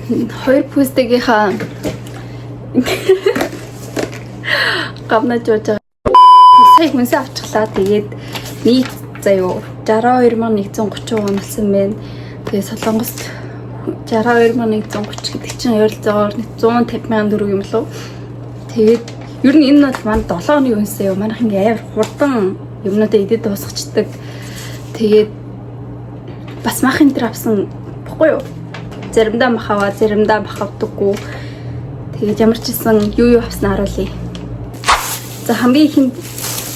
хоёр пүстэйгийнхаа гавнаж байгаа. Сая хүнсээ авчихлаа. Тэгээд нийт заяо 62130 вон болсон байна. Тэгээд Солонгост 62130 гэдэг чинь ойролцоогоор 150,000 төгрөг юм лөө. Тэгээд ер нь энэ бол манай 7 оны үнсээ юу. Манайх ингээ амар хурдан юмнуудаа идэд дуусгачдаг. Тэгээд бас махын дээр авсан баггүй юу? Заримдаа мах аваа, заримдаа мах авдаггүй. Тэгээд ямар ч гэсэн юу авснаа харуулъя. За хамгийн ихэнд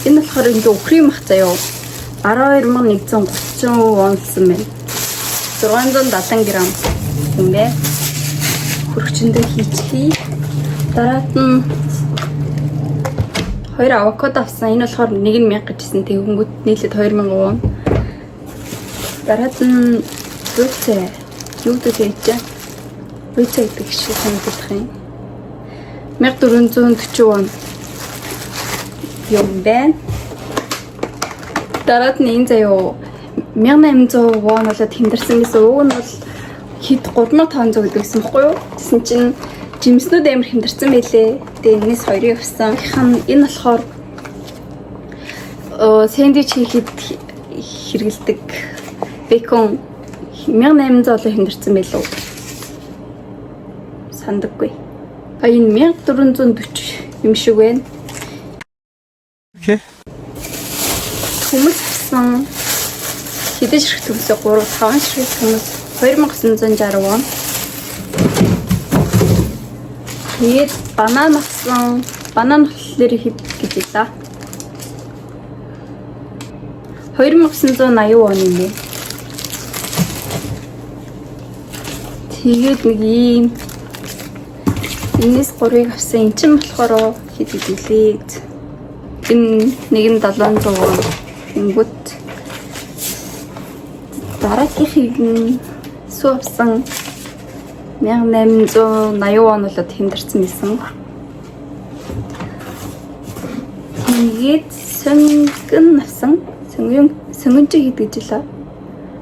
энэ болохоор ингээ өхрийн мах заяо 12130 онлсон байна. 670 г юм бэ. Хөрөгчөндөө хийчихье. Дараад нь 2 авокадо авсан. Энэ болохоор нэг нь 1000 гэжсэн. Тэгэнгүүт нийлээд 2000 вон. Дараад нь рүүцээ. Юу гэдэг вэ? Рүүцээ гэдэг шиг санагдах юм. 1440 вон. Юм байна. Дараад нь энэ заяо 1800 вон болоод хэмдэрсэн гэсэн. Уг нь бол хэд 3500 гэдэг гэсэн баггүй юу? Тэсэн чинь жимснүүд амар хэмдэрсэн байлээ. Тэгээ энэс хоёрыг авсан. Энэ болохоор сэндвич хийхэд хэрэгэлдэг бекон 1800 доллар хэмдэрсэн байлоо. Сандаггүй. А энэ 1440 юм шиг байна. Окей. Хүмүүс авсан хэдэн ширхэг төмсөө 3-5 ширхэг төмс 2960 вон. Тэгээд банан авсан. Банан болохоор хэд гэж хэлээ. 2980 вон юм бэ. Тэгээд нэг ийм энэс 3-ыг авсан. Энд чинь болохоор хэд хэлээ. Энэ нэг нь 700 вон. Ингүүт дараагийнхыг нь сүү авсан 1880 вон болоод хэмдэрсэн байсан. Тэгээд сонгон авсан. Сонгон чи хэд гэж хэлээ.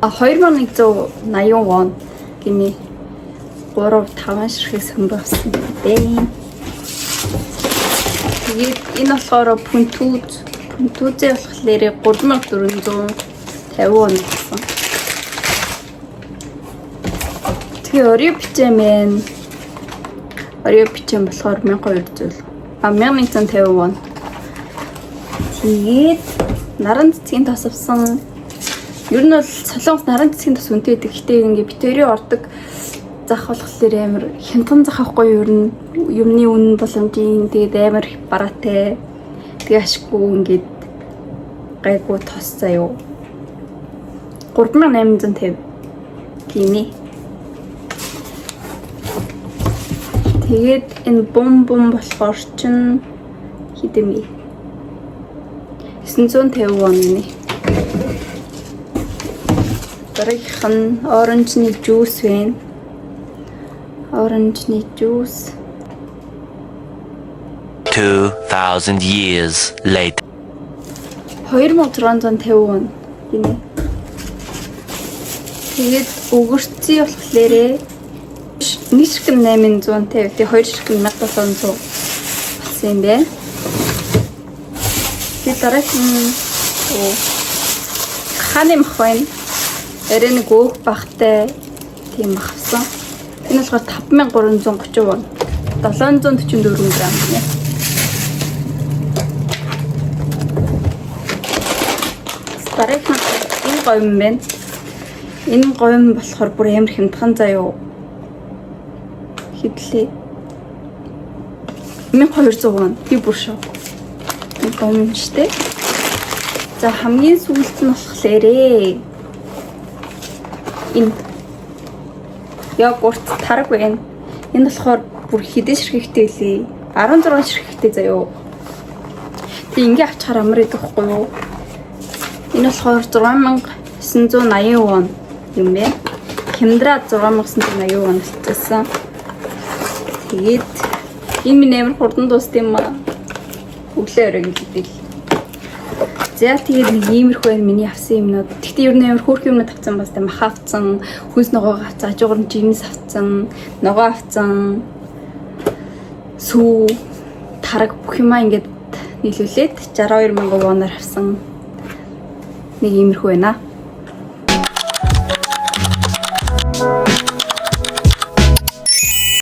2180 вон гинэ 3-5 ширхэг сонгон авсан бэ. Тэгээд энэ болохоор пүнтүүзээ болохоор 3450 вон болсон. Тэгээ Oreo пижамэн. Oreo пижам болохоор 1200. 1150 вон. Тэгээд наран цэцгийн тос авсан. Ер нь бол Солонгос наран цэцгийн тос үнэтэй байдаг. Гэтэ ингээ битэрийн ордог зах болохоор амар хямдхан зах авахгүй ер нь юмны үнэн боломжийн тэгээд амар бараатай. Тэгээ ашиггүй ингээд гайгүй тос заяо. 3850 гинэ. Тэгээд энэ бум болохоор чин хэдэмий 950 вон гинэ. Дараагийнх нь оранжны жуус байна. Оранжны жуус 2000 years later. 2650 вон гинэ. Тэгээд өгөрцөө болохоор нэг ширхэг 850, тэгээд хоёр ширхэг 1700 болсон юм байна. Тэгээд дараагийн хааны мах байна. Арай нэг өөх багтай тийм мах авсан. Энэ болохоор 5330 вон. 744 г гинэ. Дараагийн энэ говьм байна. Энэ говьм болохоор бүр амар хямдхан заяо. Хэдлээ. 1200 вон. Би бүр шок. Энэ говьм штэ. За хамгийн сүүлд нь болохоор энэ йогурт тараг байна. Энэ болохоор бүр хэдэн ширхэгтэй лээ. 16 ширхэгтэй заяо. Тэг ингээ авчихаар амар идэх байхгүй юу? Энэ болохоор 6980 вон юм бэ. Хямдраад 6980 вон болчихсон. Тэгээд энэ минь амар хурдан дууссан юм аа. Өглөө өрөө гэдэг. За тэгээд нэг иймэрхүү байна миний авсан юмнууд. Гэхдээ ер нь амар хөөрхөн юмнууд авсан бас тэ мах авсан, хүнс ногоо авсан, ажуугар нь жимс авсан, ногоо авсан. Сүү тараг бүх юмаа ингээд нийлүүлээд 62,000 воноор авсан. Нэг иймэрхүү байна.